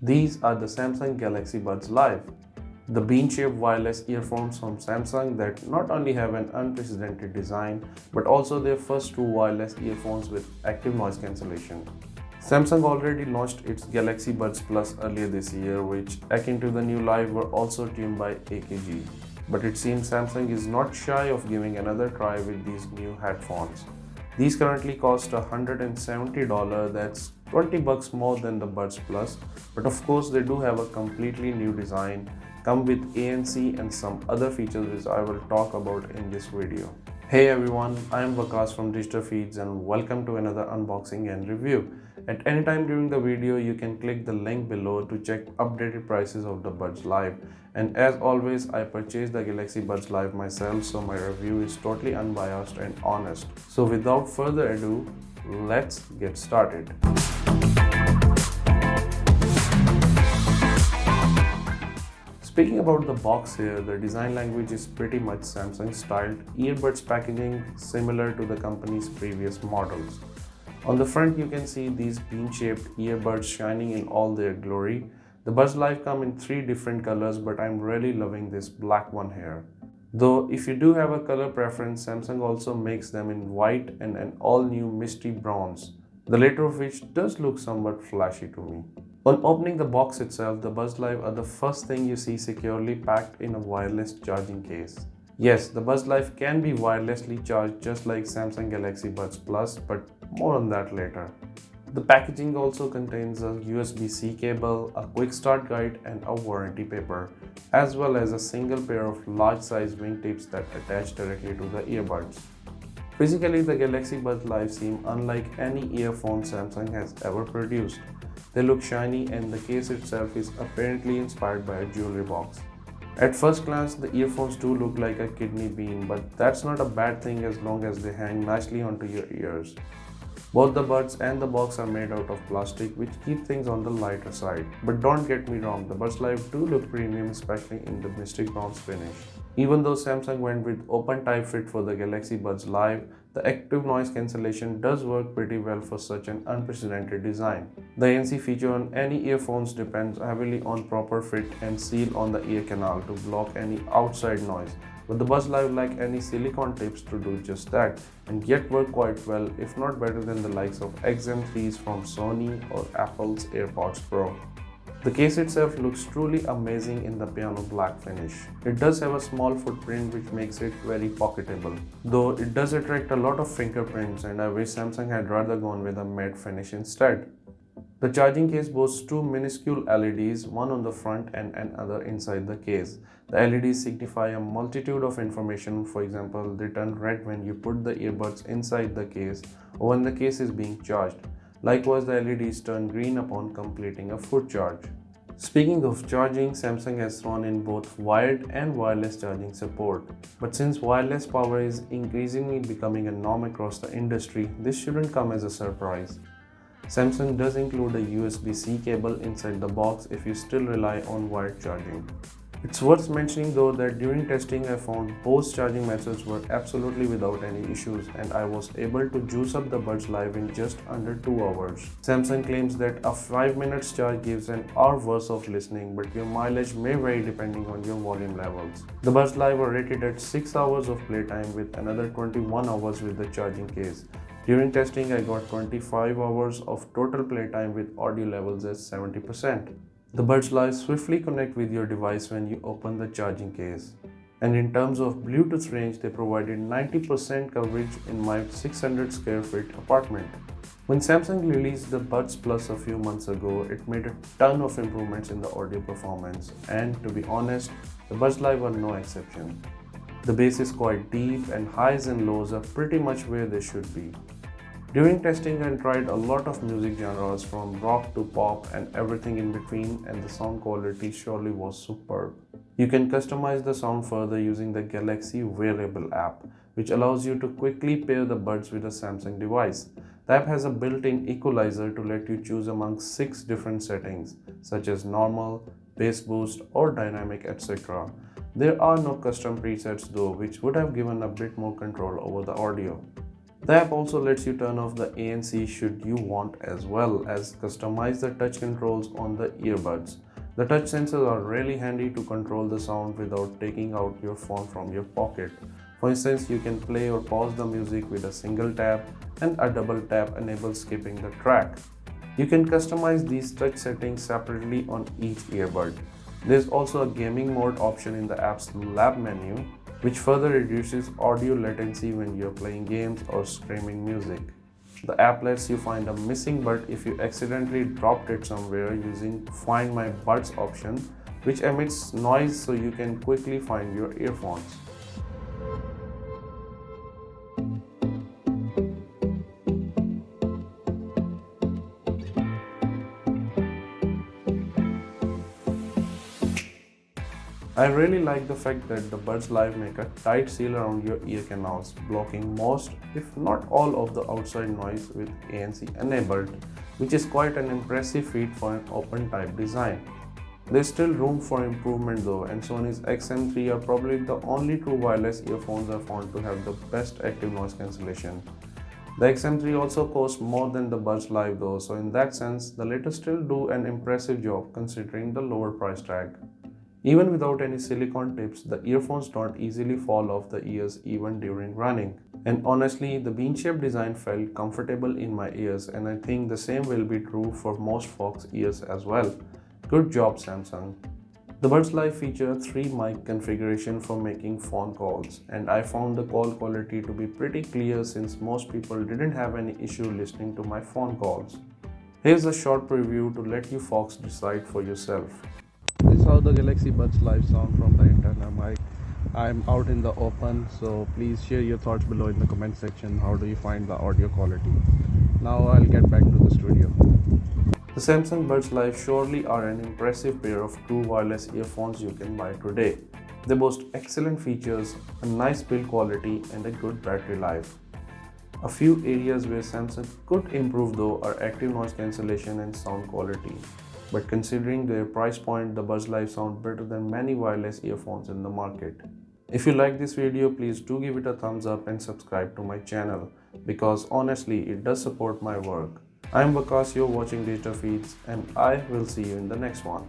These are the Samsung Galaxy Buds Live, the bean-shaped wireless earphones from Samsung that not only have an unprecedented design but also their first true wireless earphones with active noise cancellation. Samsung already launched its Galaxy Buds Plus earlier this year, which, akin to the new Live, were also tuned by AKG. But it seems Samsung is not shy of giving another try with these new headphones. These currently cost $170, that's $20 more than the Buds Plus, but of course they do have a completely new design, come with ANC and some other features which I will talk about in this video. Hey everyone, I am Vakas from Digital Feeds and welcome to another unboxing and review. At any time during the video, you can click the link below to check updated prices of the Buds Live. And as always, I purchased the Galaxy Buds Live myself, so my review is totally unbiased and honest. So without further ado, let's get started. Speaking about the box here, the design language is pretty much Samsung styled earbuds packaging similar to the company's previous models. On the front you can see these bean-shaped earbuds shining in all their glory. The Buds Live come in 3 different colors, but I'm really loving this black one here. Though if you do have a color preference, Samsung also makes them in white and an all-new misty bronze, the latter of which does look somewhat flashy to me. On opening the box itself, the Buds Live are the first thing you see securely packed in a wireless charging case. Yes, the Buds Live can be wirelessly charged just like Samsung Galaxy Buds Plus, but more on that later. The packaging also contains a USB-C cable, a quick start guide and a warranty paper, as well as a single pair of large-size wingtips that attach directly to the earbuds. Physically, the Galaxy Buds Live seem unlike any earphone Samsung has ever produced. They look shiny and the case itself is apparently inspired by a jewelry box. At first glance, the earphones do look like a kidney bean, but that's not a bad thing as long as they hang nicely onto your ears. Both the buds and the box are made out of plastic, which keep things on the lighter side. But don't get me wrong, the Buds Live do look premium, especially in the mystic bronze finish. Even though Samsung went with open type fit for the Galaxy Buds Live, the active noise cancellation does work pretty well for such an unprecedented design. The ANC feature on any earphones depends heavily on proper fit and seal on the ear canal to block any outside noise. But the Buds Live like any silicone tips to do just that, and yet work quite well, if not better than the likes of XM3s from Sony or Apple's AirPods Pro. The case itself looks truly amazing in the piano black finish. It does have a small footprint which makes it very pocketable, though it does attract a lot of fingerprints and I wish Samsung had rather gone with a matte finish instead. The charging case boasts 2 minuscule LEDs, one on the front and another inside the case. The LEDs signify a multitude of information. For example, they turn red when you put the earbuds inside the case or when the case is being charged. Likewise, the LEDs turn green upon completing a foot charge. Speaking of charging, Samsung has thrown in both wired and wireless charging support. But since wireless power is increasingly becoming a norm across the industry, this shouldn't come as a surprise. Samsung does include a USB-C cable inside the box if you still rely on wired charging. It's worth mentioning though that during testing I found both charging methods were absolutely without any issues and I was able to juice up the Buds Live in just under 2 hours. Samsung claims that a 5 minutes charge gives an hour worth of listening, but your mileage may vary depending on your volume levels. The Buds Live are rated at 6 hours of playtime with another 21 hours with the charging case. During testing, I got 25 hours of total playtime with audio levels at 70%. The Buds Live swiftly connect with your device when you open the charging case. And in terms of Bluetooth range, they provided 90% coverage in my 600 square feet apartment. When Samsung released the Buds Plus a few months ago, it made a ton of improvements in the audio performance. And to be honest, the Buds Live are no exception. The bass is quite deep and highs and lows are pretty much where they should be. During testing, I tried a lot of music genres from rock to pop and everything in between, and the sound quality surely was superb. You can customize the sound further using the Galaxy Wearable app, which allows you to quickly pair the buds with a Samsung device. The app has a built-in equalizer to let you choose among 6 different settings, such as normal, bass boost, or dynamic, etc. There are no custom presets though, which would have given a bit more control over the audio. The app also lets you turn off the ANC should you want, as well as customize the touch controls on the earbuds. The touch sensors are really handy to control the sound without taking out your phone from your pocket. For instance, you can play or pause the music with a single tap, and a double tap enables skipping the track. You can customize these touch settings separately on each earbud. There's also a gaming mode option in the app's lab menu, which further reduces audio latency when you're playing games or streaming music. The app lets you find a missing bud if you accidentally dropped it somewhere using Find My Buds option, which emits noise so you can quickly find your earphones. I really like the fact that the Buds Live make a tight seal around your ear canals, blocking most, if not all, of the outside noise with ANC enabled, which is quite an impressive feat for an open type design. There's still room for improvement though, and Sony's XM3 are probably the only true wireless earphones I found to have the best active noise cancellation. The XM3 also costs more than the Buds Live though, so in that sense, the latter still do an impressive job considering the lower price tag. Even without any silicone tips, the earphones don't easily fall off the ears even during running. And honestly, the bean-shaped design felt comfortable in my ears, and I think the same will be true for most folks' ears as well. Good job, Samsung. The Buds Live feature a 3-mic configuration for making phone calls, and I found the call quality to be pretty clear since most people didn't have any issue listening to my phone calls. Here's a short preview to let you folks decide for yourself. This is how the Galaxy Buds Live sound from the internal mic. I'm out in the open, so please share your thoughts below in the comment section. How do you find the audio quality? Now I'll get back to the studio. The Samsung Buds Live surely are an impressive pair of true wireless earphones you can buy today. They boast excellent features, a nice build quality, and a good battery life. A few areas where Samsung could improve though are active noise cancellation and sound quality. But considering their price point, the Buds Live sound better than many wireless earphones in the market. If you like this video, please do give it a thumbs up and subscribe to my channel, because honestly it does support my work. I am Vakas, you're watching Data Feeds, and I will see you in the next one.